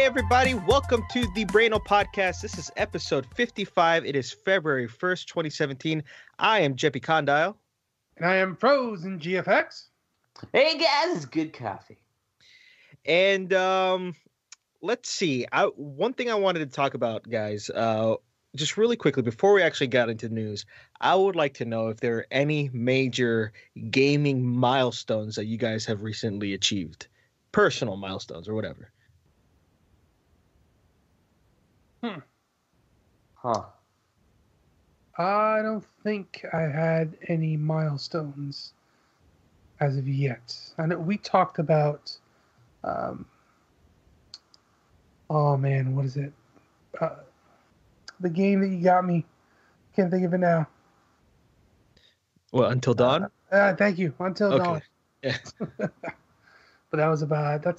everybody. Welcome to the Braino Podcast. This is episode 55. It is February 1st, 2017. I am Jeppy Condile. And I am Frozen GFX. Hey, guys. It's Good Coffee. And let's see. One thing I wanted to talk about, guys, just really quickly, before we actually got into the news, I would like to know if there are any major gaming milestones that you guys have recently achieved. Personal milestones or whatever. I don't think I had any milestones as of yet. I know we talked about, oh man, what is it? The game that you got me. Can't think of it now. Well, Until Dawn? Thank you. Until Dawn. Yeah. But that's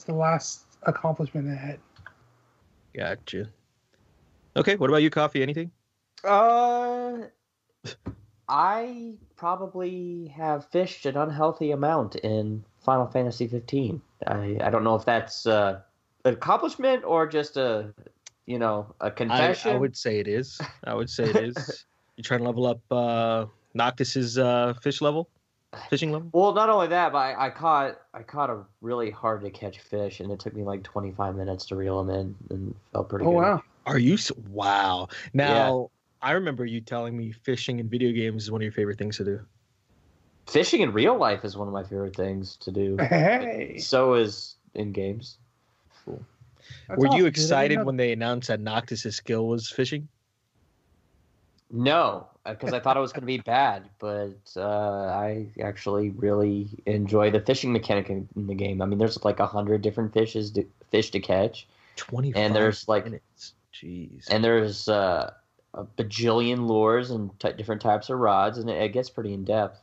the last accomplishment I had. Gotcha. Okay, what about you, Coffee? Anything? I probably have fished an unhealthy amount in Final Fantasy 15. I don't know if that's an accomplishment or just a confession. I would say it is. You trying to level up Noctis's fishing level? Well, not only that, but I caught a really hard to catch fish, and it took me like 25 minutes to reel them in, and felt pretty good. Oh wow! Are you? Wow. Now, I remember you telling me fishing in video games is one of your favorite things to do. Fishing in real life is one of my favorite things to do. Hey. So is in games. Cool. Were you excited when they announced that Noctis' skill was fishing? No, because I thought it was going to be bad, but I actually really enjoy the fishing mechanic in the game. I mean, there's like 100 different fish to catch. 25 and there's like minutes. Jeez. And there's a bajillion lures and different types of rods, and it gets pretty in depth.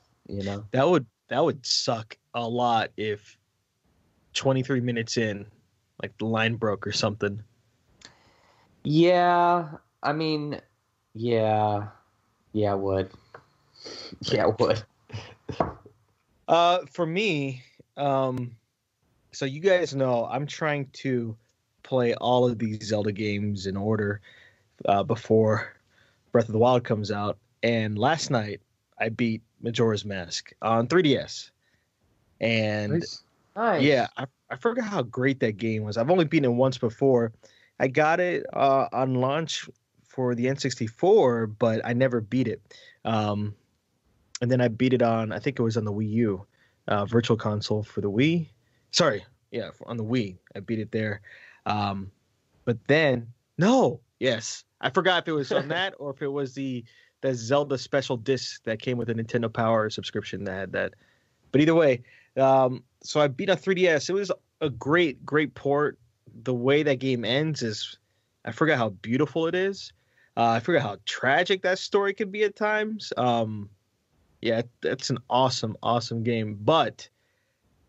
That would suck a lot if 23 minutes in, like the line broke or something. Yeah, I mean, yeah, it would. Yeah, it would. For me, so you guys know I'm trying to play all of these Zelda games in order before Breath of the Wild comes out. And last night I beat Majora's Mask on 3DS. And Nice. yeah, I forgot how great that game was. I've only beaten it once before. I got it on launch for the N64, but I never beat it. And then I beat it on, I think it was on the Wii U, Virtual Console for the Wii. Sorry, yeah, on the Wii. I beat it there. But then, I forgot if it was on that or if it was the Zelda special disc that came with a Nintendo Power subscription that had that. But either way, so I beat on 3DS. It was a great port. The way that game ends is, I forgot how beautiful it is. I forgot how tragic that story can be at times. Yeah, that's an awesome game. But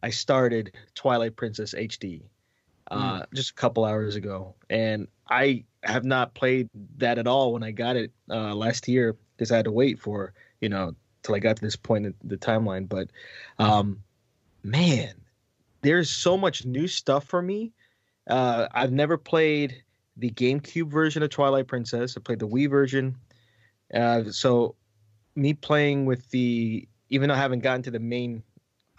I started Twilight Princess HD just a couple hours ago, and I have not played that at all when I got it last year because I had to wait for till I got to this point in the timeline. But man, there's so much new stuff for me. I've never played the GameCube version of Twilight Princess. I played the Wii version. So me playing with even though I haven't gotten to the main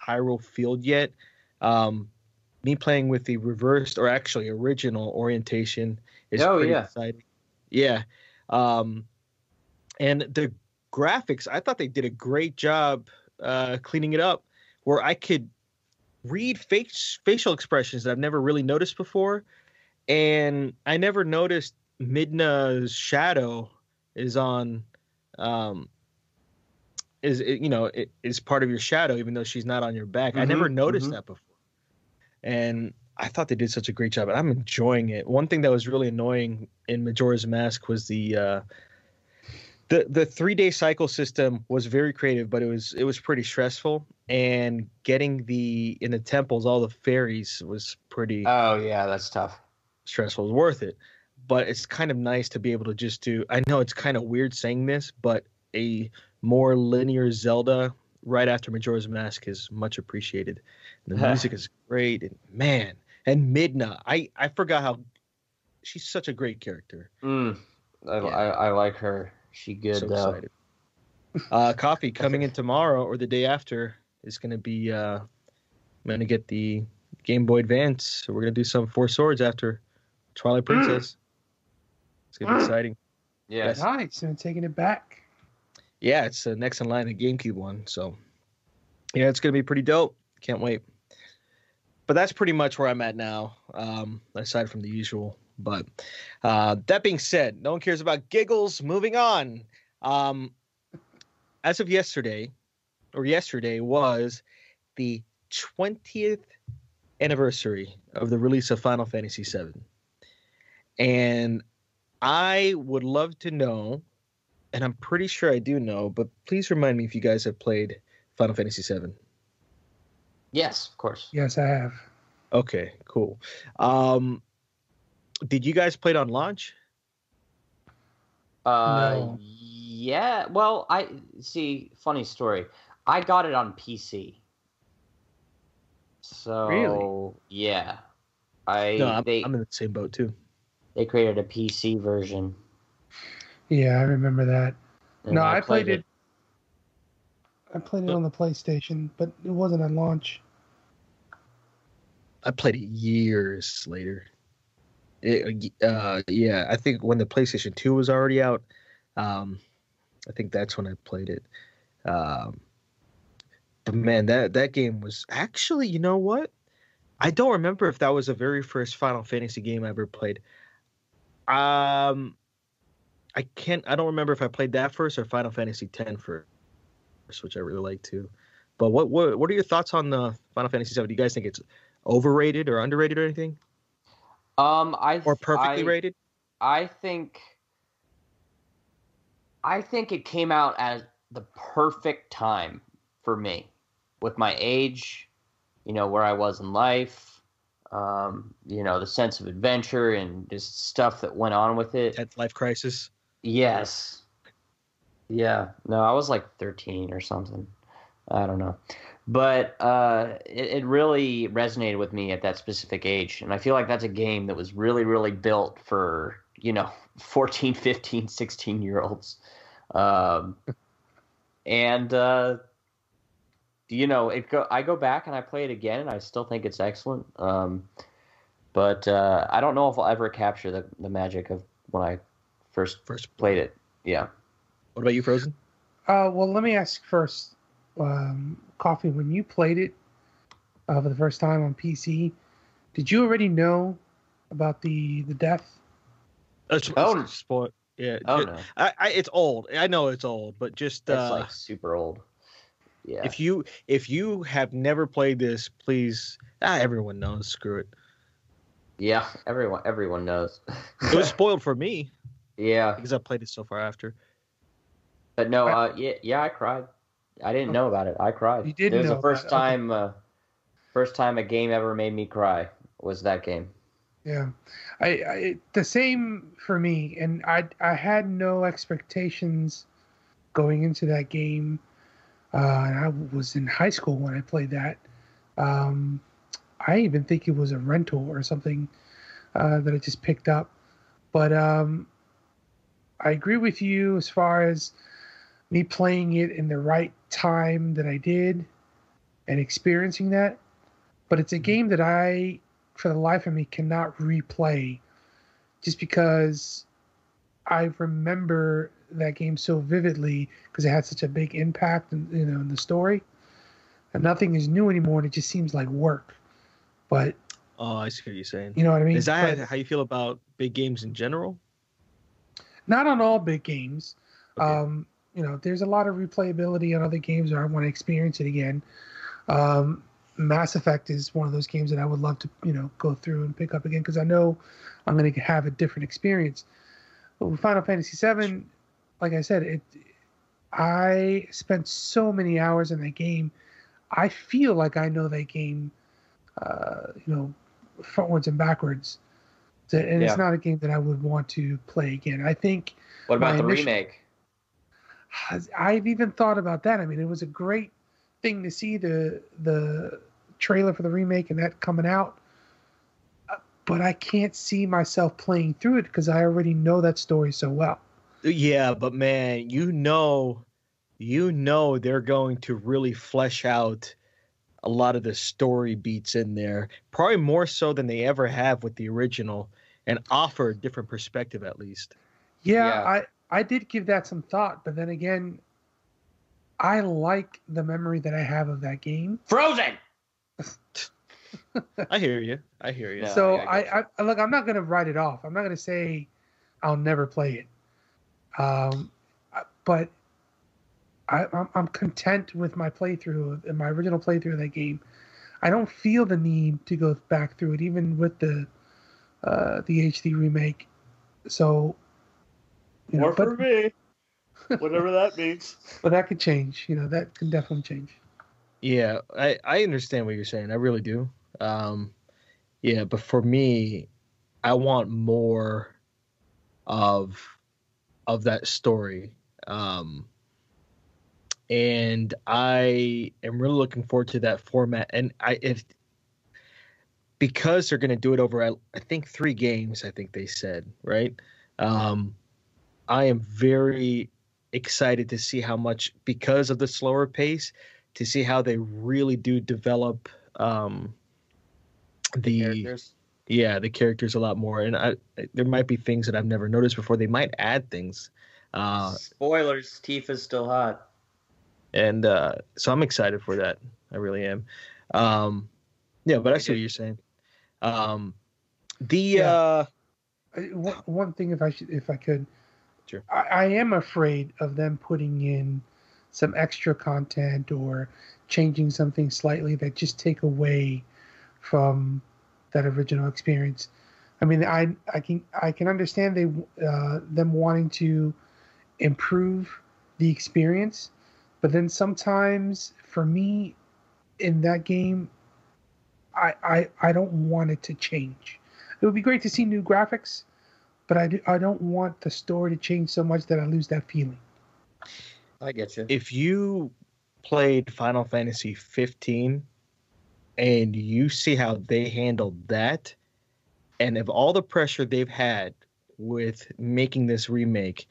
Hyrule field yet, me playing with the reversed or actually original orientation is pretty exciting. Yeah. And the graphics, I thought they did a great job cleaning it up where I could read facial expressions that I've never really noticed before. And I never noticed Midna's shadow is on, is part of your shadow, even though she's not on your back. Mm-hmm, I never noticed that before. And I thought they did such a great job, and I'm enjoying it. One thing that was really annoying in Majora's Mask was the 3-day cycle system was very creative, but it was pretty stressful. And getting in the temples, all the fairies was pretty. Oh yeah, that's tough. Stressful. It was worth it, but it's kind of nice to be able to just do. I know it's kind of weird saying this, but a more linear Zelda right after Majora's Mask is much appreciated. And the music is great, and man, and Midna. I forgot how she's such a great character. I like her. She good So though. excited. Coffee coming in tomorrow or the day after is going to be. I'm going to get the Game Boy Advance. So we're going to do some Four Swords after Twilight Princess. It's going to be exciting. Yeah. Yes. Nice. And taking it back. Yeah, it's next in line, the GameCube one. So, yeah, it's going to be pretty dope. Can't wait. But that's pretty much where I'm at now, aside from the usual. But that being said, no one cares about giggles. Moving on. As of yesterday was the 20th anniversary of the release of Final Fantasy VII. And I would love to know, and I'm pretty sure I do know, but please remind me if you guys have played Final Fantasy VII. Yes, of course. Yes, I have. Okay, cool. Did you guys play it on launch? No. Yeah. Well, I see. Funny story. I got it on PC. So Really? yeah, I'm in the same boat too. They created a PC version. Yeah, I remember that. And No, I played it. I played it on the PlayStation, but it wasn't on launch. I played it years later. Yeah, I think when the PlayStation 2 was already out, I think that's when I played it. But man, that game was actually, you know what? I don't remember if that was the very first Final Fantasy game I ever played. I don't remember if I played that first or Final Fantasy X first, which I really like too. But what are your thoughts on the Final Fantasy VII? Do you guys think it's overrated or underrated or anything? Or perfectly rated? I think it came out at the perfect time for me, with my age, where I was in life, the sense of adventure and just stuff that went on with it. At life crisis. Yes. Yeah. No, I was like 13 or something. I don't know. But it really resonated with me at that specific age. And I feel like that's a game that was really, really built for, 14, 15, 16-year-olds. I go back and I play it again, and I still think it's excellent. But I don't know if I'll ever capture the magic of when I first played it. Yeah. What about you, Frozen? Well, let me ask first, Coffee, when you played it for the first time on PC, did you already know about the death? Spoil. Yeah. No. It's old. I know it's old, but just it's like super old. Yeah. If you have never played this, please. Everyone knows. Screw it. Yeah, everyone knows. It was spoiled for me. Yeah, because I played it so far after. But no, I cried. I didn't know about it. I cried. You didn't know. It was the first time a game ever made me cry was that game. Yeah, I the same for me, and I had no expectations going into that game. And I was in high school when I played that. I even think it was a rental or something that I just picked up. But I agree with you as far as me playing it in the right time that I did and experiencing that. But it's a game that I, for the life of me, cannot replay just because I remember that game so vividly because it had such a big impact in the story. And nothing is new anymore, and it just seems like work. But I see what you're saying. You know what I mean? Is that how you feel about big games in general? Not on all big games. Okay. There's a lot of replayability on other games where I want to experience it again. Mass Effect is one of those games that I would love to, go through and pick up again because I know I'm going to have a different experience. But with Final Fantasy VII, like I said, I spent so many hours in that game. I feel like I know that game, frontwards and backwards. It's not a game that I would want to play again. I think. What about the remake? I've even thought about that. I mean, it was a great thing to see the trailer for the remake and that coming out. but I can't see myself playing through it because I already know that story so well. Yeah, but man, they're going to really flesh out a lot of the story beats in there, probably more so than they ever have with the original, and offer a different perspective at least. Yeah. I did give that some thought, but then again, I like the memory that I have of that game. Frozen. I hear you. No, So I I look, I'm not gonna write it off. I'm not gonna say I'll never play it. But I'm content with my playthrough, my original playthrough of that game. I don't feel the need to go back through it, even with the HD remake. So, More for me, whatever that means. But that could change. That can definitely change. Yeah, I understand what you're saying. I really do. Yeah, but for me, I want more of that story. And I am really looking forward to that format. And because they're going to do it over, I think 3 games, I think they said, right? I am very excited to see how much, because of the slower pace, to see how they really do develop the characters. Yeah, the characters a lot more. And there might be things that I've never noticed before. They might add things. Spoilers, Tifa's still hot. And so I'm excited for that. I really am. Yeah, but I see what you're saying. One thing, if I could, sure. I am afraid of them putting in some extra content or changing something slightly that just take away from that original experience. I mean, I can understand them wanting to improve the experience, but then sometimes for me in that game, I don't want it to change. It would be great to see new graphics, but I don't want the story to change so much that I lose that feeling. I get you. If you played Final Fantasy 15 and you see how they handled that, and of all the pressure they've had with making this remake,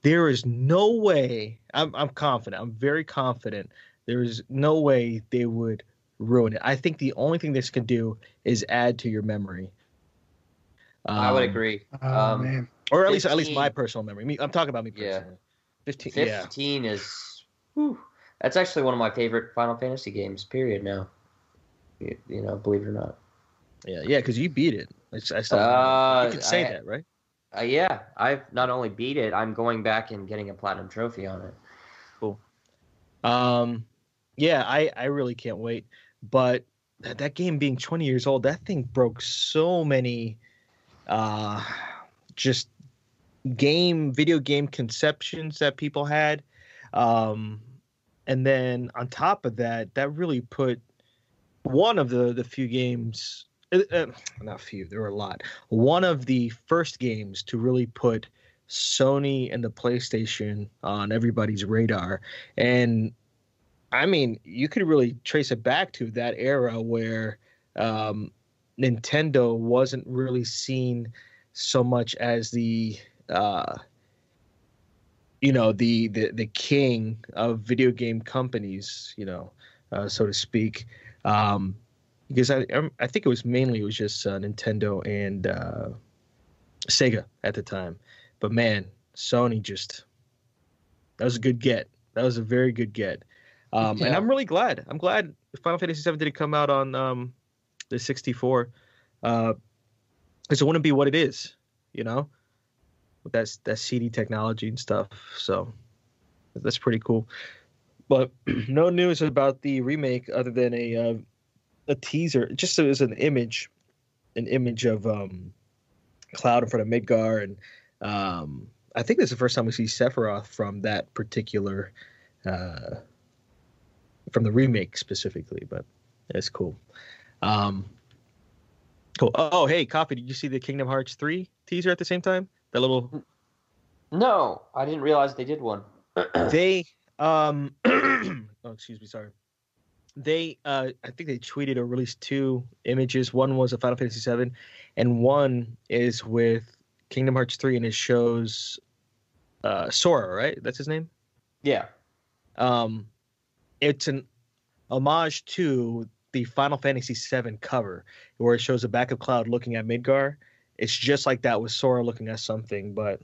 there is no way, I'm confident, I'm very confident, there is no way they would ruin it. I think the only thing this can do is add to your memory. I would agree. Man. Or at least my personal memory. I'm talking about me personally. Yeah. 15 is... Whew, that's actually one of my favorite Final Fantasy games, period, now. You know, believe it or not. Yeah, because you beat it. I still you could say that, right? Yeah, I've not only beat it, I'm going back and getting a platinum trophy on it. Cool. Yeah, I really can't wait. But that game being 20 years old, that thing broke so many just video game conceptions that people had. And then on top of that, that really put one of the few games, not few, there were a lot. One of the first games to really put Sony and the PlayStation on everybody's radar. And I mean, you could really trace it back to that era where Nintendo wasn't really seen so much as the king of video game companies, so to speak. Because I think it was just Nintendo and Sega at the time. But man, Sony that was a good get. That was a very good get. And I'm really glad. I'm glad Final Fantasy VII didn't come out on the 64. Because it wouldn't be what it is, with that CD technology and stuff. So that's pretty cool. But no news about the remake other than a teaser, just as an image of Cloud in front of Midgar, and I think this is the first time we see Sephiroth from that particular from the remake specifically. But it's cool. Cool. Oh, hey, Coffee, did you see the Kingdom Hearts 3 teaser at the same time? That little... No, I didn't realize they did one. They, oh, excuse me, sorry. I think they tweeted or released 2 images. One was a Final Fantasy 7, and one is with Kingdom Hearts 3, and it shows Sora, right? That's his name. Yeah. It's an homage to the Final Fantasy 7 cover, where it shows a back of Cloud looking at Midgar. It's just like that with Sora looking at something, but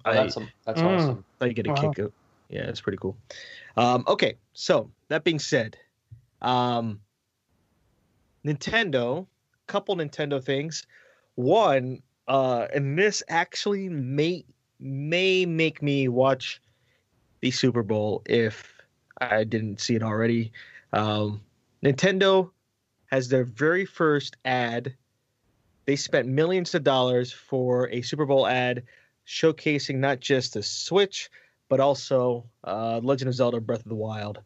That's awesome. I get a kick out. Yeah, it's pretty cool. Okay, so that being said, Nintendo, couple Nintendo things. One, and this actually may make me watch the Super Bowl if I didn't see it already. Nintendo has their very first ad. They spent millions of dollars for a Super Bowl ad showcasing not just the Switch, but also Legend of Zelda Breath of the Wild.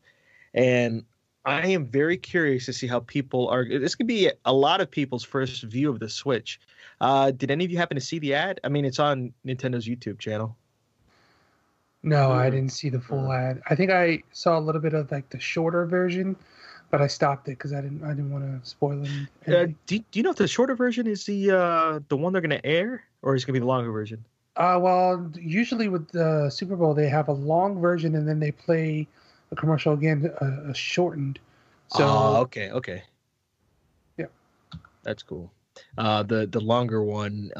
And I am very curious to see how people are. This could be a lot of people's first view of the Switch. Did any of you happen to see the ad? I mean, it's on Nintendo's YouTube channel. No, I didn't see the full ad. I think I saw a little bit of like the shorter version, but I stopped it because I didn't want to spoil it. Do you know if the shorter version is the one they're going to air, or is it going to be the longer version? Well, usually with the Super Bowl, they have a long version and then they play a commercial again, shortened. So, okay. Yeah, that's cool. The longer one,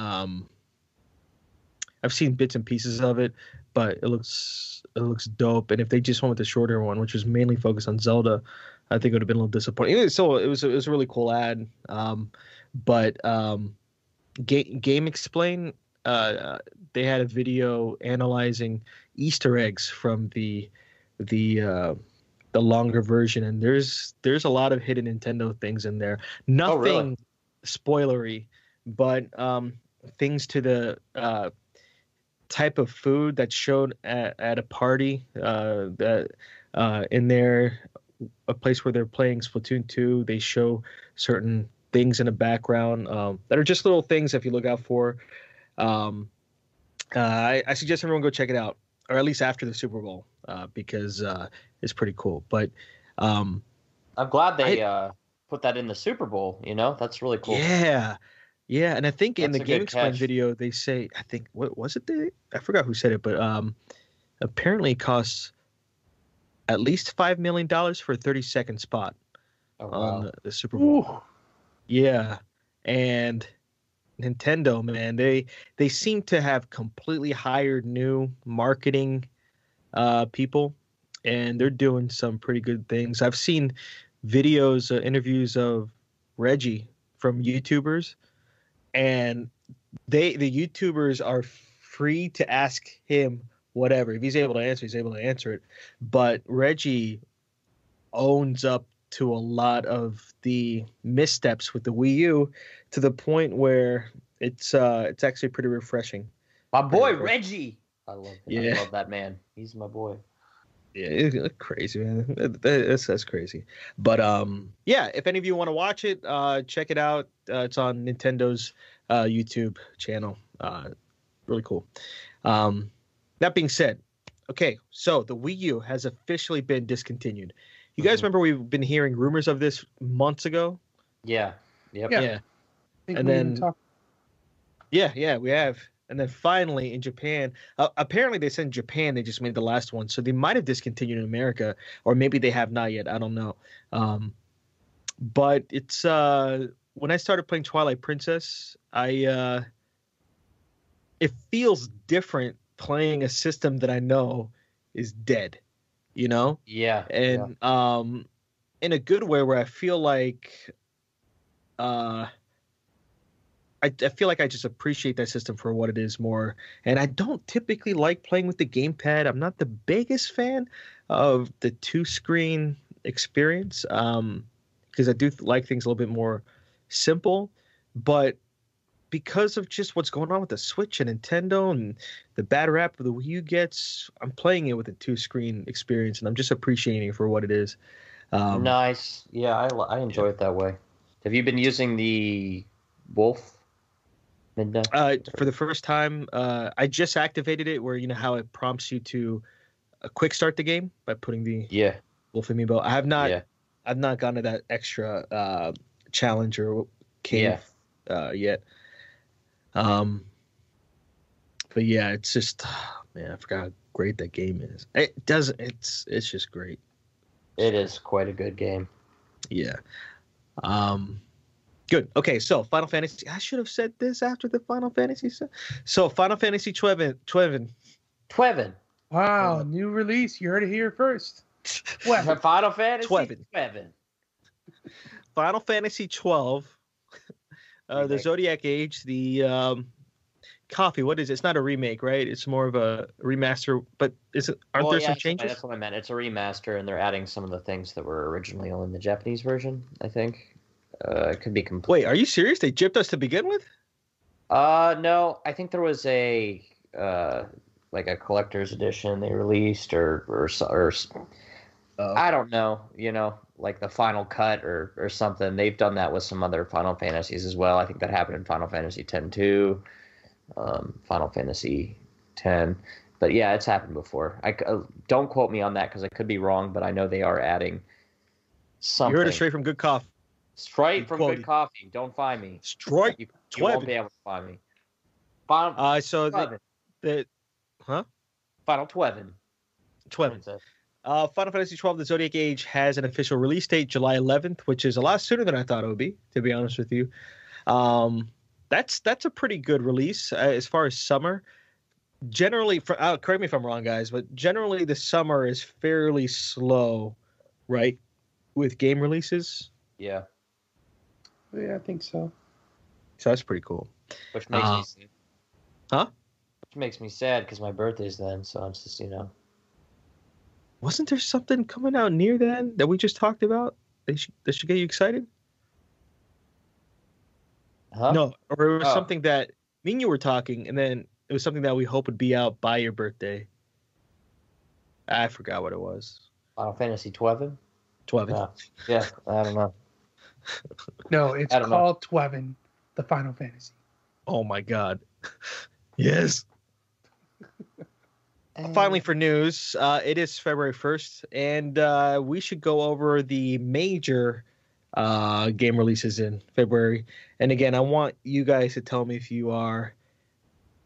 I've seen bits and pieces of it, but it looks dope. And if they just went with the shorter one, which was mainly focused on Zelda, I think it would have been a little disappointing. It was a really cool ad. But Game Explain, they had a video analyzing Easter eggs from the longer version, and there's a lot of hidden Nintendo things in there. Nothing spoilery, but things to the type of food that's shown at a party that in there, a place where they're playing Splatoon 2. They show certain things in the background that are just little things if you look out for. I suggest everyone go check it out, or at least after the Super Bowl, because it's pretty cool. But I'm glad they put that in the Super Bowl. That's really cool. Yeah, and I think in the Game Explain catch. video they say, I think, what was it? I forgot who said it, but apparently it costs at least $5 million for a 30-second spot on the Super Bowl. Ooh. Yeah, and Nintendo, man, they seem to have completely hired new marketing people, and they're doing some pretty good things. I've seen videos, interviews of Reggie from YouTubers, and the YouTubers are free to ask him whatever. If he's able to answer, he's able to answer it. But Reggie owns up to a lot of the missteps with the Wii U, to the point where it's actually pretty refreshing. My boy Reggie, I love him. Yeah. I love that man. He's my boy. Yeah, it's crazy, man. That's crazy. But yeah, if any of you want to watch it, check it out. It's on Nintendo's YouTube channel. Really cool. That being said, okay, so the Wii U has officially been discontinued. You guys remember we've been hearing rumors of this months ago? Yeah. Yep. Yeah. And then yeah, we have. And then finally in Japan, apparently they said in Japan they just made the last one, so they might have discontinued in America, or maybe they have not yet. I don't know. But it's when I started playing Twilight Princess, it feels different playing a system that I know is dead, Yeah. and in a good way, where I feel like I feel like I just appreciate that system for what it is more. And I don't typically like playing with the gamepad. I'm not the biggest fan of the 2-screen experience, because I do like things a little bit more simple. But because of just what's going on with the Switch and Nintendo and the bad rap the Wii U gets, I'm playing it with a 2-screen experience, and I'm just appreciating it for what it is. Nice. Yeah, I enjoy it that way. Have you been using the Wolf? For the first time, I just activated it, where how it prompts you to quick start the game by putting the Wolf amiibo. I I've not gone to that extra challenger cave yet. But yeah, it's just man, I forgot how great that game is. It's just great. It is quite a good game. Yeah. Good. Okay, so Final Fantasy. I should have said this after the Final Fantasy. So Final Fantasy Twevin. Wow, new release. You heard it here first. Final Fantasy Twevin. Final Fantasy 12. The Zodiac Age. The Coffee. What is it? It's not a remake, right? It's more of a remaster. But aren't there some changes? That's what I meant. It's a remaster, and they're adding some of the things that were originally only in the Japanese version. I think. It could be complete. Wait, are you serious? They gypped us to begin with? No. I think there was a like a collector's edition they released, or I don't know. You know, like the final cut or something. They've done that with some other Final Fantasies as well. I think that happened in Final Fantasy X-2, Final Fantasy X. But yeah, it's happened before. Don't quote me on that because I could be wrong, but I know they are adding something. You heard it straight from Good Coffee. Straight from Good Coffee. Don't find me. Straight. You won't be able to find me. Final Final Twevin. Final Fantasy 12, The Zodiac Age has an official release date, July 11th, which is a lot sooner than I thought it would be, to be honest with you. That's a pretty good release as far as summer. Generally, correct me if I'm wrong, guys, but generally the summer is fairly slow, right, with game releases. Yeah. Yeah, I think so. So that's pretty cool. Which makes me sad. Huh? Which makes me sad because my birthday's then, so I'm just, Wasn't there something coming out near then that we just talked about that should get you excited? Huh? No, or it was something that me and you were talking, and then it was something that we hope would be out by your birthday. I forgot what it was. Final Fantasy Twevin? Yeah, I don't know. No, it's called Twevin, the Final Fantasy. Oh my God. Yes. Finally, for news, it is February 1st, and we should go over the major game releases in February. And again, I want you guys to tell me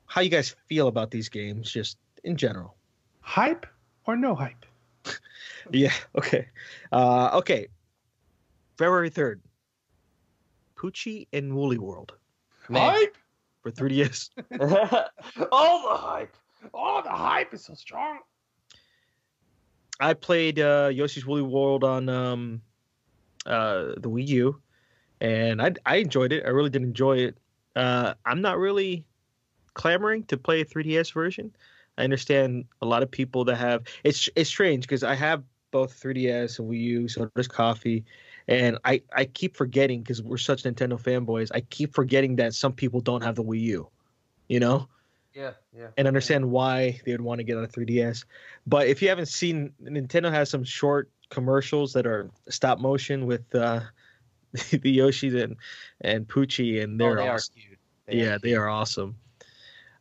how you guys feel about these games, just in general. Hype or no hype? Yeah. Okay. Okay. February 3rd. Poochie and Woolly World. Hype for 3DS. All the hype. Oh, the hype is so strong. I played Yoshi's Woolly World on the Wii U, and I enjoyed it. I really did enjoy it. I'm not really clamoring to play a 3DS version. I understand a lot of people that have. It's strange because I have both 3DS and Wii U, so does Coffee. And I keep forgetting, because we're such Nintendo fanboys, I keep forgetting that some people don't have the Wii U, Yeah. And understand why they would want to get on a 3DS. But if you haven't seen, Nintendo has some short commercials that are stop motion with the Yoshis and Poochie, and they're awesome. Are cute. They are awesome.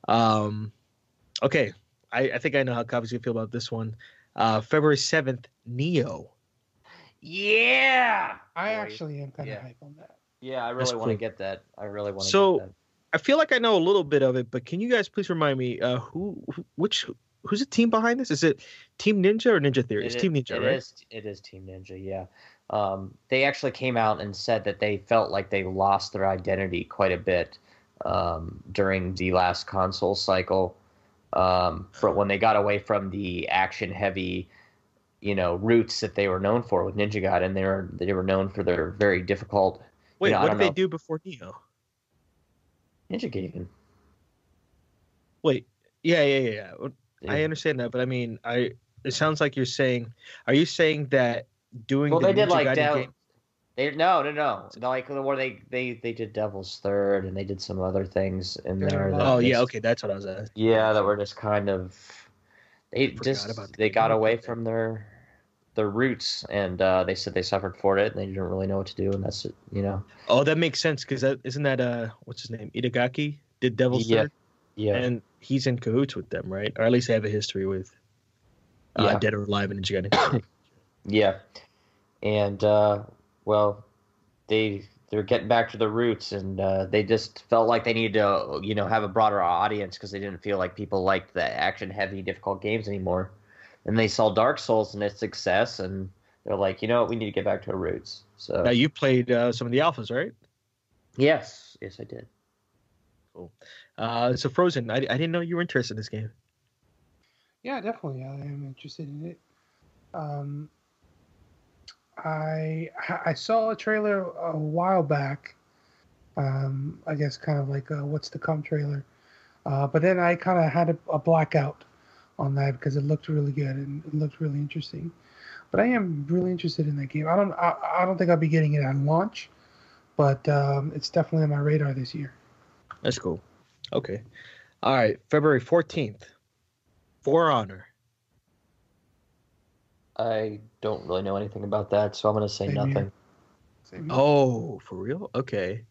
Okay, I think I know how Coffee's gonna feel about this one. February 7th, Neo. Yeah, I actually am kind of hype on that. Yeah, I really want to get that. I really want to get that. I feel like I know a little bit of it, but can you guys please remind me who's the team behind this? Is it Team Ninja or Ninja Theory? It's Team Ninja, right? It is Team Ninja, yeah. They actually came out and said that they felt like they lost their identity quite a bit during the last console cycle. For when they got away from the action-heavy, roots that they were known for with Ninja Gaiden, they were known for their very difficult. Wait, what did they do before Neo? Ninja Gaiden. Wait, yeah. I understand that, but I mean, it sounds like you're saying. Are you saying that doing? Well, the they did Ninja like game? No. Like where they did Devil's Third, and they did some other things in there. Okay, that's what I was asking. Yeah, that were just kind of. They got away from their roots, and they said they suffered for it, and they didn't really know what to do, and that's Oh, that makes sense, because isn't that what's his name, Itagaki did Devil's Third? Yeah, and he's in cahoots with them, right? Or at least they have a history with Dead or Alive and Ninja Gaiden. Yeah. and well, they're getting back to the roots, and they just felt like they needed to, have a broader audience because they didn't feel like people liked the action-heavy, difficult games anymore. And they saw Dark Souls and its success, and they're like, you know what, we need to get back to our roots. So Now you played some of the alphas, right? yes, I did. Cool. So Frozen, I didn't know you were interested in this game. Yeah, definitely. I am interested in it. I saw a trailer a while back. I guess kind of like a What's to Come trailer. But then I kind of had a blackout on that because it looked really good and it looked really interesting. But I am really interested in that game. I don't think I'll be getting it on launch, but it's definitely on my radar this year. That's cool. Okay. All right. February 14th. For Honor. I don't really know anything about that, so I'm going to say Same nothing. here. Same here. Oh, for real? Okay.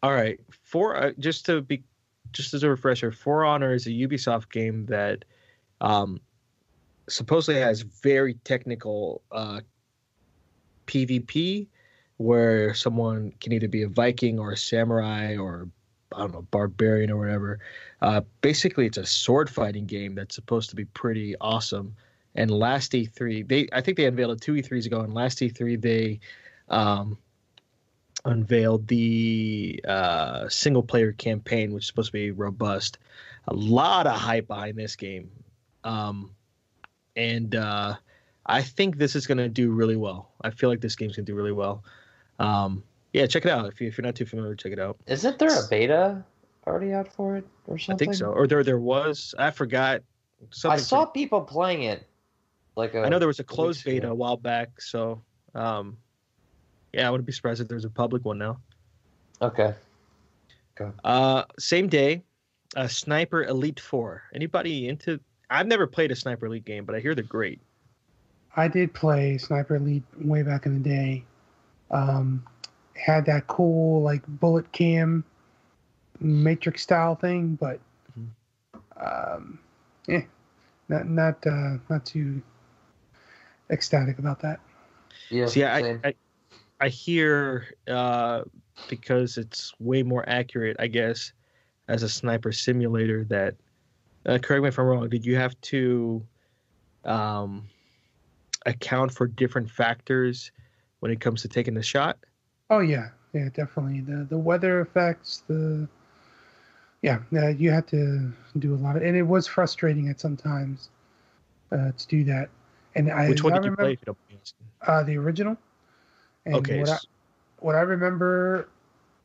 All right. Just as a refresher, For Honor is a Ubisoft game that supposedly has very technical PvP, where someone can either be a Viking or a samurai or, I don't know, barbarian or whatever. Basically, it's a sword fighting game that's supposed to be pretty awesome. And last E3, I think they unveiled it 2 E3s ago. And last E3, they unveiled the single player campaign, which is supposed to be robust. A lot of hype behind this game. And I think this is going to do really well. I feel like this game's going to do really well. Yeah, check it out. If you're not too familiar, check it out. Isn't there a beta already out for it or something? I think so. Or there was. I forgot. I saw people playing it. I know there was a closed beta a while back. So, yeah, I wouldn't be surprised if there's a public one now. Okay. Same day, Sniper Elite 4. Anybody into? I've never played a Sniper Elite game, but I hear they're great. I did play Sniper Elite way back in the day. Had that cool like bullet cam Matrix style thing, but not too ecstatic about that. Yeah. See, I hear because it's way more accurate, I guess, as a sniper simulator. That correct me if I'm wrong. Did you have to account for different factors when it comes to taking the shot? Oh yeah, definitely. The weather effects, you had to do a lot of, and it was frustrating at some times to do that. And Which one did you play? If you don't mind asking? The original. And Okay. What I remember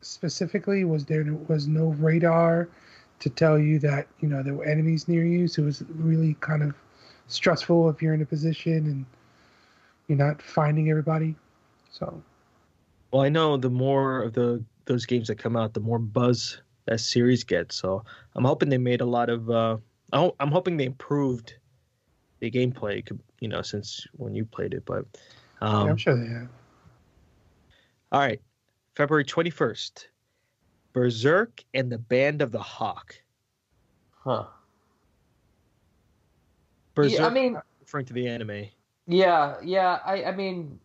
specifically was there was no radar to tell you that there were enemies near you, so it was really kind of stressful if you're in a position and you're not finding everybody. So. Well, I know the more of those games that come out, the more buzz that series gets. So I'm hoping they made a lot of. I'm hoping they improved the gameplay, since when you played it. But Yeah, I'm sure they have. All right, February 21st, Berserk and the Band of the Hawk. Huh. Berserk, Yeah, I mean, referring to the anime. Yeah. I mean,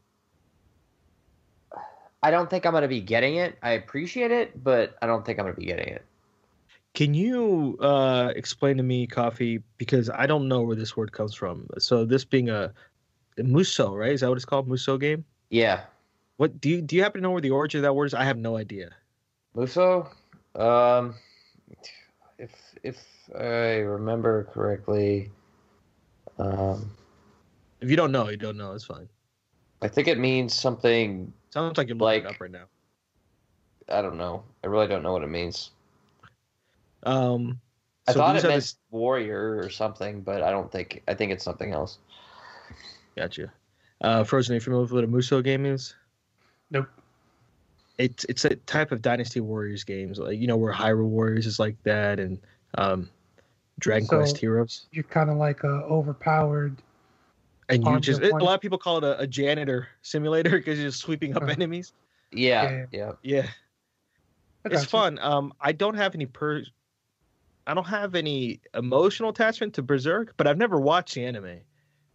I don't think I'm going to be getting it. I appreciate it, but I don't think I'm going to be getting it. Can you explain to me, Coffee, because I don't know where this word comes from. So this being a Musou, right? Is that what it's called? Musou game? Yeah. What do you happen to know where the origin of that word is? I have no idea. Musou? If I remember correctly, If you don't know, you don't know. It's fine. I think it means something. Sounds like you're looking it up right now. I don't know. I really don't know what it means. I thought it meant warrior or something, but I think it's something else. Gotcha. Frozen, are you familiar with what a Musou game is? Nope. It's a type of Dynasty Warriors games, like where Hyrule Warriors is like that, and Dragon Quest Heroes. You're kind of like overpowered. And you just a lot of people call it a janitor simulator because you're just sweeping up enemies. Yeah. It's fun. I don't have any emotional attachment to Berserk, but I've never watched the anime,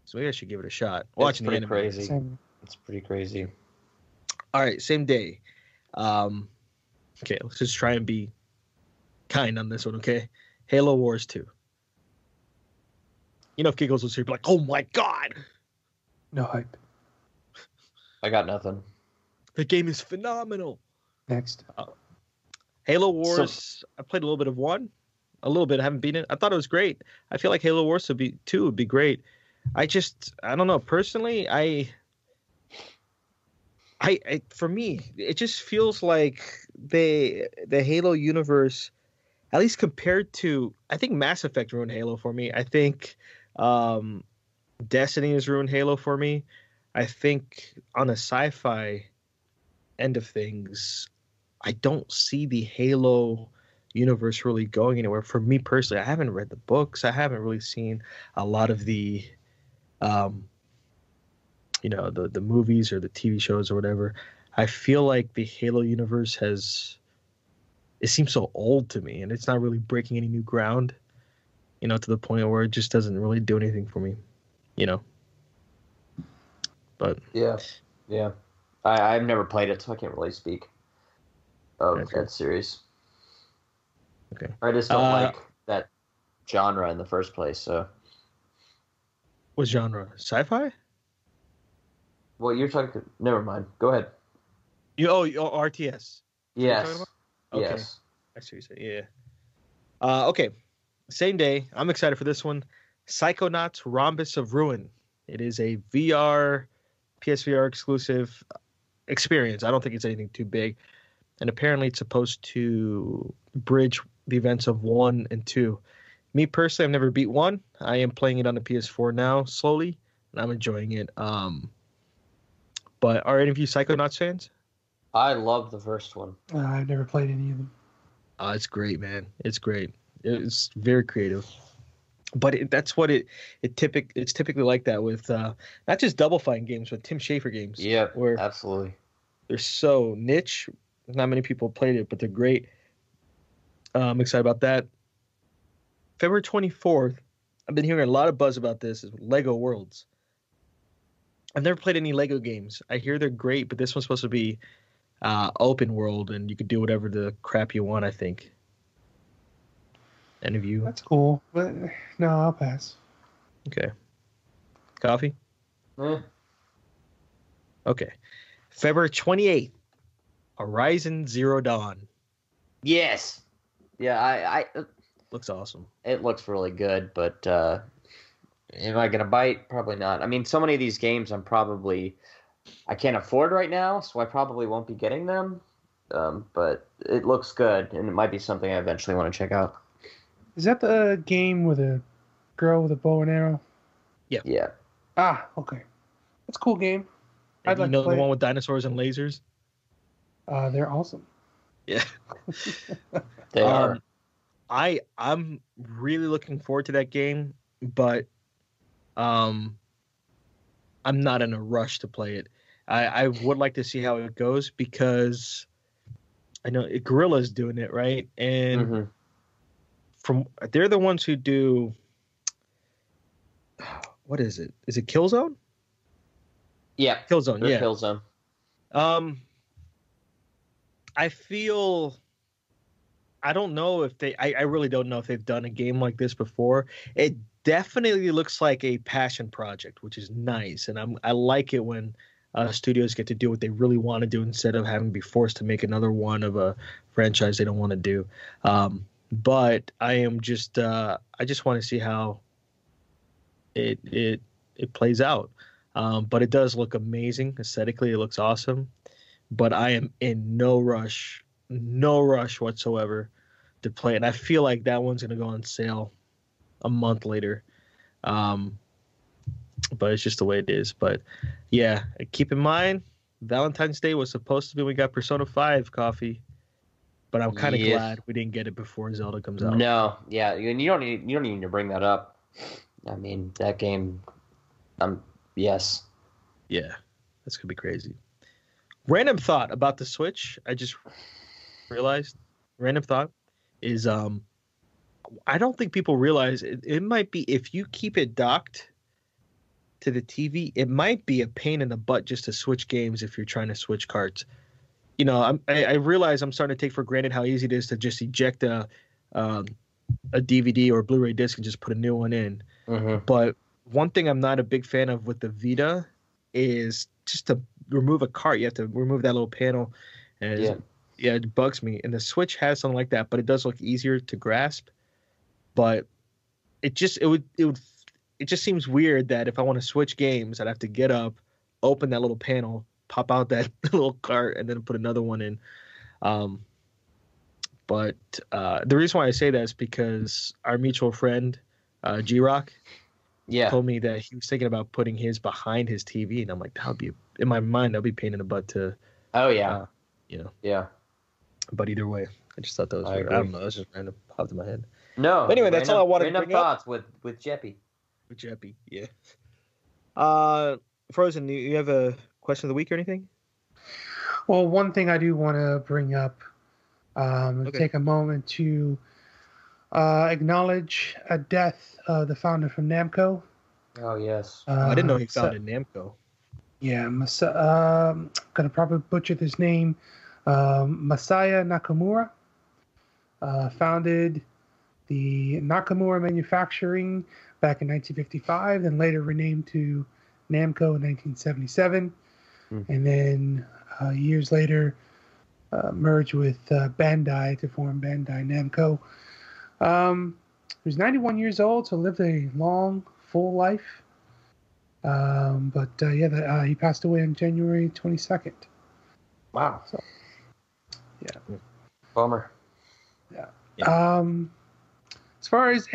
so maybe I should give it a shot. Watching the anime, crazy. It's pretty crazy. All right, same day. Okay, let's just try and be kind on this one, okay? Halo Wars 2. You know, if Giggles was here, he'd be like, oh my God! No hype. I got nothing. The game is phenomenal. Next. Halo Wars, I played a little bit of 1. A little bit, I haven't beaten it. I thought it was great. I feel like Halo Wars 2 would be great. I don't know. Personally, I for me, it just feels like the Halo universe, at least compared to, I think Mass Effect ruined Halo for me. I think Destiny has ruined Halo for me. I think on a sci-fi end of things, I don't see the Halo universe really going anywhere. For me personally, I haven't read the books. I haven't really seen a lot of the the movies or the TV shows or whatever. I feel like the Halo universe it seems so old to me, and it's not really breaking any new ground, to the point where it just doesn't really do anything for me, But yeah. I've never played it, so I can't really speak of that series. Okay. I just don't like that genre in the first place. So, what genre? Sci-fi? Well, you're talking. Never mind. Go ahead. RTS. Yes. Okay. Yes. I see what you say. Yeah. Okay. Same day. I'm excited for this one. Psychonauts Rhombus of Ruin. It is a PSVR exclusive experience. I don't think it's anything too big. And apparently it's supposed to bridge the events of 1 and 2. Me personally, I've never beat 1. I am playing it on the PS4 now, slowly, and I'm enjoying it. But are any of you Psychonauts fans? I love the first one. I've never played any of them. It's great, man. It's great. It's very creative. But it's typically like that with not just Double Fine games, but Tim Schafer games. Yeah, where absolutely. they're so niche. Not many people played it, but they're great. I'm excited about that. February 24th, I've been hearing a lot of buzz about this, is Lego Worlds. I've never played any Lego games. I hear they're great, but this one's supposed to be open world, and you could do whatever the crap you want, I think. Any of you? That's cool, but no, I'll pass. Okay. Coffee? Eh. Okay. February 28th, Horizon Zero Dawn. Yes. Yeah, I Looks awesome. it looks really good, but am I gonna bite? Probably not. I mean, so many of these games I can't afford right now, so I probably won't be getting them. But it looks good, and it might be something I eventually want to check out. Is that the game with a girl with a bow and arrow? Yeah. Ah, okay. That's a cool game. I'd like to play the one with dinosaurs and lasers? They're awesome. Yeah. They are. I'm really looking forward to that game, but I'm not in a rush to play it. I would like to see how it goes because I know Guerrilla's doing it, right? And they're the ones who do, what is it? Is it Killzone? Yeah. Killzone, yeah. Killzone. I don't know if I really don't know if they've done a game like this before. It definitely looks like a passion project, which is nice. And I like it when studios get to do what they really want to do instead of having to be forced to make another one of a franchise they don't want to do. But I just want to see how it plays out. But it does look amazing. Aesthetically, it looks awesome. But I am in no rush whatsoever to play it. And I feel like that one's going to go on sale a month later. But it's just the way it is. But yeah, keep in mind, Valentine's Day was supposed to be when we got Persona 5 coffee. But I'm kind of glad we didn't get it before Zelda comes out. No, yeah, and you don't need to bring that up. I mean, that game, yes. Yeah, that's gonna be crazy. Random thought about the Switch. I just realized. Random thought is I don't think people realize it might be if you keep it docked to the TV, it might be a pain in the butt just to switch games if you're trying to switch carts. I realize I'm starting to take for granted how easy it is to just eject a DVD or a Blu-ray disc and just put a new one in. Mm-hmm. But one thing I'm not a big fan of with the Vita is just to remove a cart. You have to remove that little panel, and it bugs me. And the Switch has something like that, but it does look easier to grasp. But it just seems weird that if I want to switch games, I'd have to get up, open that little panel, pop out that little cart, and then put another one in. But the reason why I say that is because our mutual friend, G-Rock, told me that he was thinking about putting his behind his TV, and I'm like, that would be, in my mind, that would be pain in the butt to. Oh yeah. Yeah. But either way, I just thought that was weird. I don't know. That's just random, popped in my head. No. But anyway, that's all I wanted to bring thoughts up. with Jeppy. With Jeppy, yeah. Frozen, you have a question of the week or anything? Well, one thing I do want to bring up, take a moment to acknowledge a death of the founder from Namco. Oh, yes. I didn't know he founded Namco. Yeah, I'm going to probably butcher this name. Masaya Nakamura founded the Nakamura Manufacturing back in 1955, then later renamed to Namco in 1977. And then years later merged with Bandai to form Bandai Namco. He was 91 years old, so lived a long, full life. But he passed away on January 22nd. Wow. So, yeah. Bummer. Yeah. As far as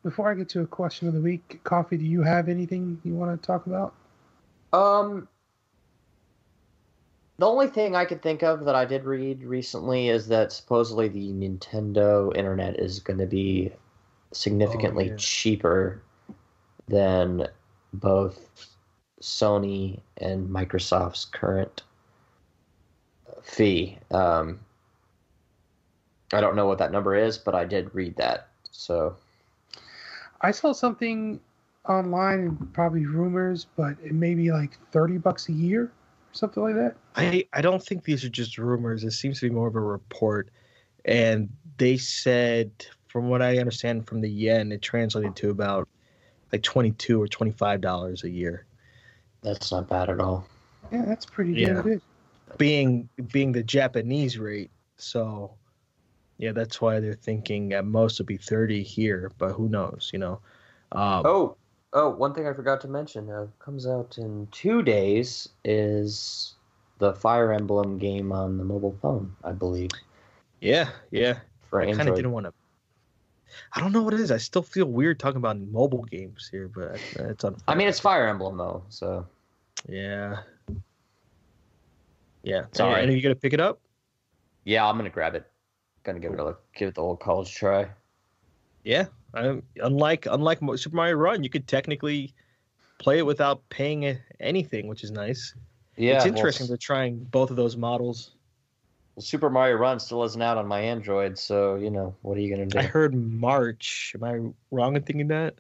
before I get to a question of the week, Coffee, do you have anything you want to talk about? The only thing I could think of that I did read recently is that supposedly the Nintendo Internet is going to be significantly cheaper than both Sony and Microsoft's current fee. I don't know what that number is, but I did read that. So I saw something online, probably rumors, but it may be like $30 a year or something like that. I don't think these are just rumors. It seems to be more of a report. And they said, from what I understand from the yen, it translated to about like $22 or $25 a year. That's not bad at all. Yeah, that's pretty damn good. Being the Japanese rate, so yeah, that's why they're thinking at most it'll be 30 here, but who knows, one thing I forgot to mention, comes out in 2 days, is the Fire Emblem game on the mobile phone, I believe. Yeah. For I Android. kind of didn't want to. I don't know what it is. I still feel weird talking about mobile games here, but it's on. I mean, it's Fire Emblem though, so. Yeah. Sorry. And are you gonna pick it up? Yeah, I'm gonna grab it. Gonna give it the old college try. Yeah. Unlike Super Mario Run, you could technically play it without paying anything, which is nice. Yeah, it's interesting they're trying both of those models. Well, Super Mario Run still isn't out on my Android, so what are you gonna do? I heard March. Am I wrong in thinking that?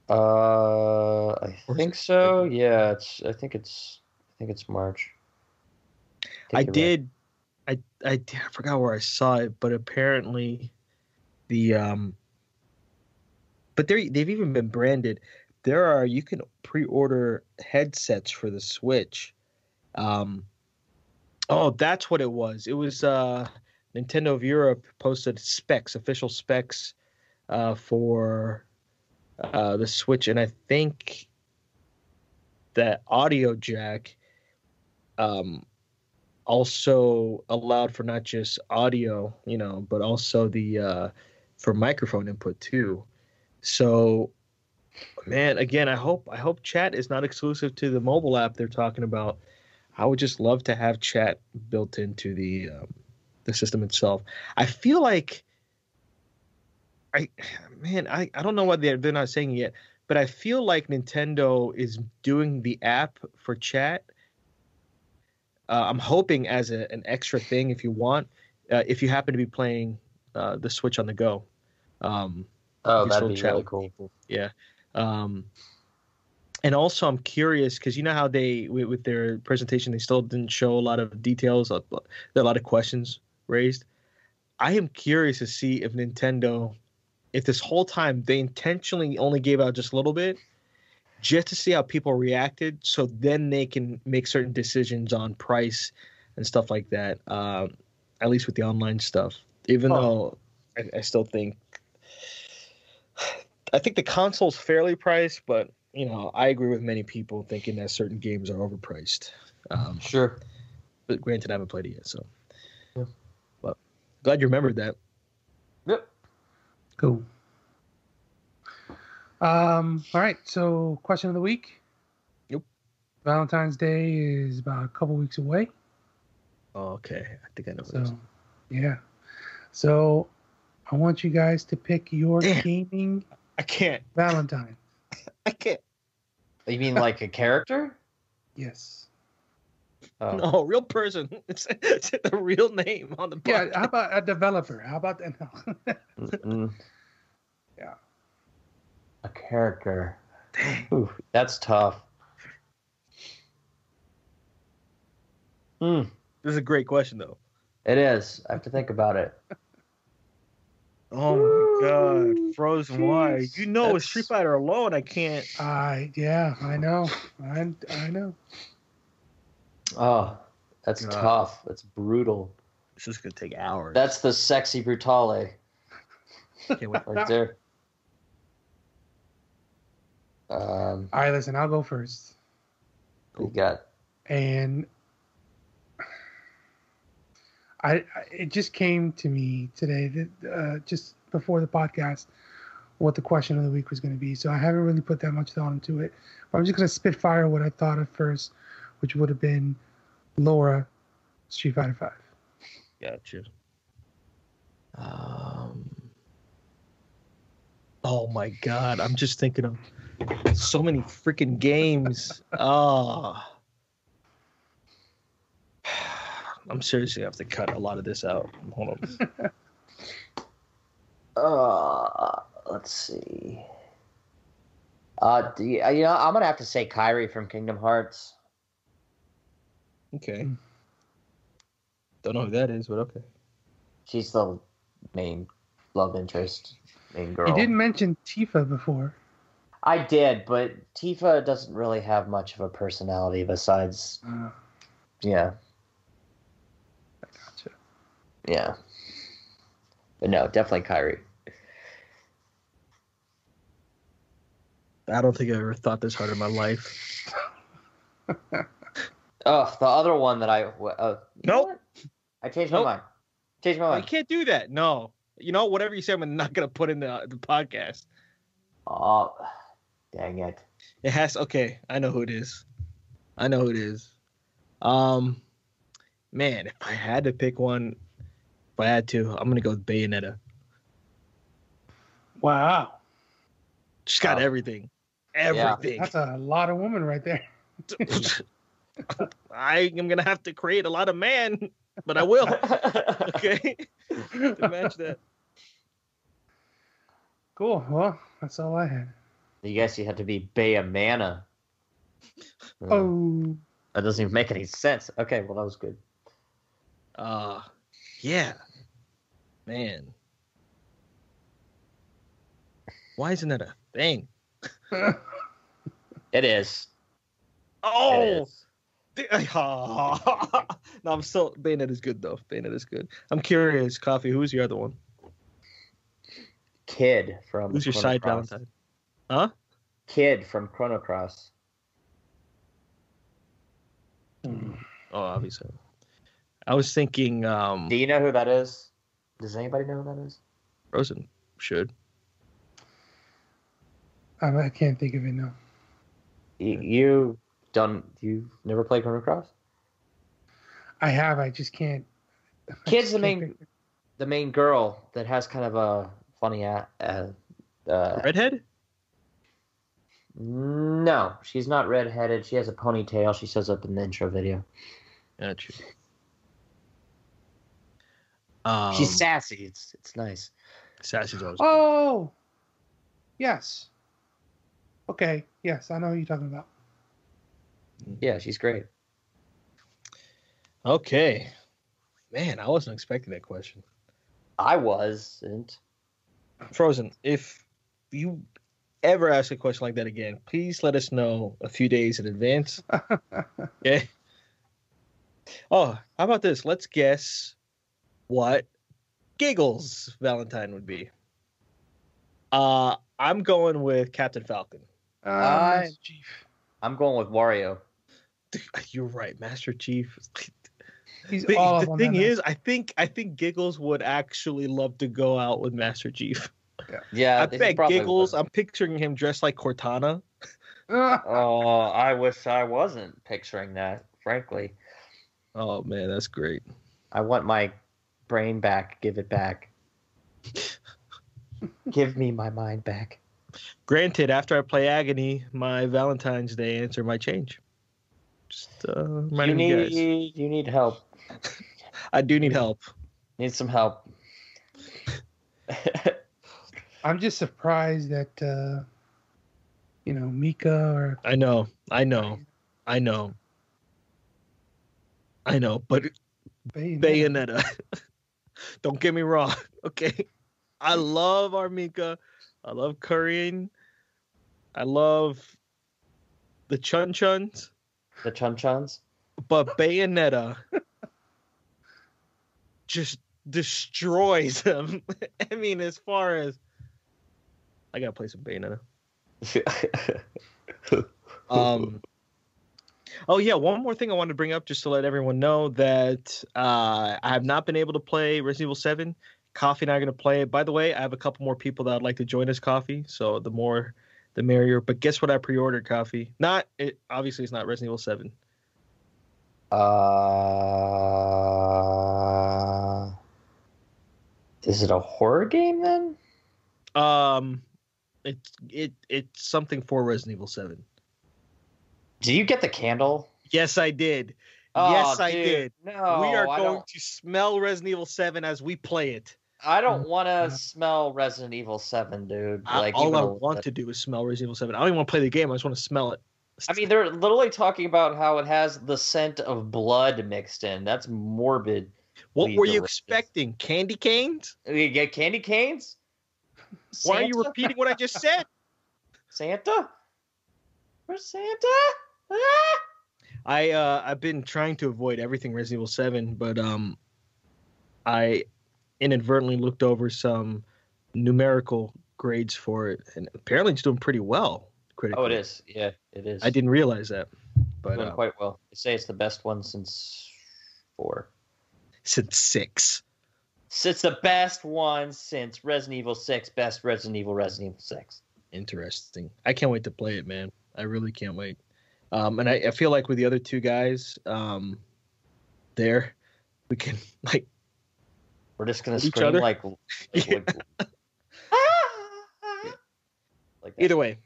I think so. Yeah, I think it's March. I forgot where I saw it, but apparently but they've even been branded. You can pre-order headsets for the Switch. That's what it was. It was Nintendo of Europe posted official specs for the Switch, and I think that audio jack also allowed for not just audio, but also the for microphone input too. So, man, again, I hope chat is not exclusive to the mobile app they're talking about. I would just love to have chat built into the system itself. I feel like I don't know why they're not saying it yet, but I feel like Nintendo is doing the app for chat. I'm hoping as an extra thing if you want, if you happen to be playing the Switch on the go. That'd be really cool. People. Yeah. And also, I'm curious because you know how they, with their presentation, they still didn't show a lot of details. There are a lot of questions raised. I am curious to see if Nintendo, if this whole time they intentionally only gave out just a little bit, just to see how people reacted, so then they can make certain decisions on price and stuff like that. At least with the online stuff, even though I still think, I think the console's fairly priced, but I agree with many people thinking that certain games are overpriced. Sure. But granted, I haven't played it yet, so. Yeah. But glad you remembered that. Yep. Cool. All right. So, question of the week. Yep. Valentine's Day is about a couple weeks away. Oh, okay. I think I know. So, yeah. So, I want you guys to pick your gaming. I can't. Valentine. I can't. You mean like a character? Yes. Oh. No, real person. It's a real name on the podcast. Yeah. How about a developer? How about that? No. Yeah. A character. Dang. Ooh, that's tough. This is a great question, though. It is. I have to think about it. Oh my God, Frozen! Why? With Street Fighter alone, I can't. Yeah, I know. I know. Oh, that's tough. That's brutal. This is gonna take hours. That's the sexy brutale. Can't wait. Right there. All right, listen. I'll go first. You got. And it just came to me today that just before the podcast what the question of the week was going to be. So I haven't really put that much thought into it. But I'm just going to spitfire what I thought at first, which would have been Laura, Street Fighter 5. Gotcha. Oh my God, I'm just thinking of so many freaking games. I'm seriously gonna have to cut a lot of this out. Hold on. Let's see. I'm gonna have to say Kairi from Kingdom Hearts. Okay. Don't know who that is, but okay. She's the main love interest, main girl. You didn't mention Tifa before. I did, but Tifa doesn't really have much of a personality besides. Yeah. I gotcha. Yeah. But no, definitely Kairi. I don't think I ever thought this hard in my life. Oh, the other one that I... nope. I changed my mind. Changed my mind. You can't do that. No. Whatever you say, I'm not going to put in the podcast. Oh, dang it. It has... Okay, I know who it is. Man, if I had to pick one, if I had to, I'm going to go with Bayonetta. Wow. She's got everything. Everything. Yeah, that's a lot of woman right there. I am going to have to create a lot of man, but I will. Okay? To match that. Cool. Well, that's all I had. You guess you had to be Bayamana. Oh. That doesn't even make any sense. Okay, well, that was good. Yeah. Man. Why isn't that a thing? It is. Oh! It is. No, I'm still... Bayonetta is good, though. Bayonetta is good. I'm curious, Coffee, who's your other one? Kid from Who's your side Valentine? Huh? Kid from Chrono Cross. Oh, obviously. I was thinking... Do you know who that is? Does anybody know who that is? Frozen should. I can't think of it now. You've never played Chrono Cross? I have. I just can't. Kid's the main girl that has kind of a funny redhead? No, she's not redheaded. She has a ponytail. She shows up in the intro video. Gotcha. She's sassy. It's nice. Sassy's always Oh, yes. Okay, yes, I know who you're talking about. Yeah, she's great. Okay. Man, I wasn't expecting that question. I wasn't. Frozen, if you ever ask a question like that again, please let us know a few days in advance. Okay. Oh, how about this? Let's guess what Giggles Valentine would be. I'm going with Captain Falcon. Master Chief. I'm going with Wario. You're right, Master Chief. He's The all up on thing that is, I think Giggles would actually love to go out with Master Chief. Yeah, I bet Giggles. I'm picturing him dressed like Cortana. Oh, I wish I wasn't picturing that. Frankly. Oh man, that's great. I want my brain back. Give it back. Give me my mind back. Granted, after I play Agony, my Valentine's Day answer might change. Just reminding you guys. You need help. I do need help. Need some help. I'm just surprised that Mika or I know, but Bayonetta. Don't get me wrong, okay? I love Armika. I love Kurian. I love the Chun-Chuns. The Chun-Chuns? But Bayonetta just destroys him. I mean, as far as... I gotta play some Bayonetta. Oh yeah, one more thing I wanted to bring up just to let everyone know that I have not been able to play Resident Evil 7. Coffee and I are going to play it. By the way, I have a couple more people that would like to join us, Coffee. So the more, the merrier. But guess what I pre-ordered, Coffee? Obviously, it's not Resident Evil 7. Is it a horror game then? It's something for Resident Evil 7. Do you get the candle? Yes, I did. Oh, yes, dude, I did. No, we are going to smell Resident Evil 7 as we play it. I don't want to smell Resident Evil 7, dude. All I want to do is smell Resident Evil 7. I don't even want to play the game. I just want to smell it. I mean, they're literally talking about how it has the scent of blood mixed in. That's morbid. What were you expecting? Candy canes? You get candy canes? Why are you repeating what I just said? Santa? Where's Santa? Ah! I've been trying to avoid everything Resident Evil 7, but I inadvertently looked over some numerical grades for it, and apparently it's doing pretty well critically. Oh, it is. Yeah, it is. I didn't realize that, but doing quite well. They say it's the best one since 4. Since 6. It's the best one since Resident Evil 6. Best Resident Evil 6. Interesting. I can't wait to play it, man. I really can't wait. And I feel like with the other two guys, we can like. We're just gonna scream like that. Either way,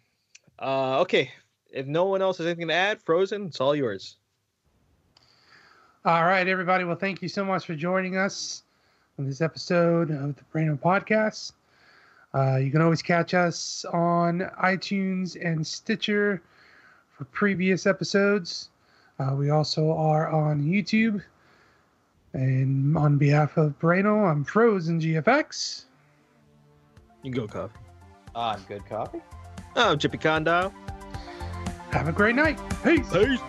okay. If no one else has anything to add, Frozen, it's all yours. All right, everybody. Well, thank you so much for joining us on this episode of the Braino Podcast. You can always catch us on iTunes and Stitcher for previous episodes. We also are on YouTube. And on behalf of Braino, I'm Frozen GFX. You can go, Coffee. I'm Good Coffee. I'm Chippy Condile. Have a great night. Peace. Peace.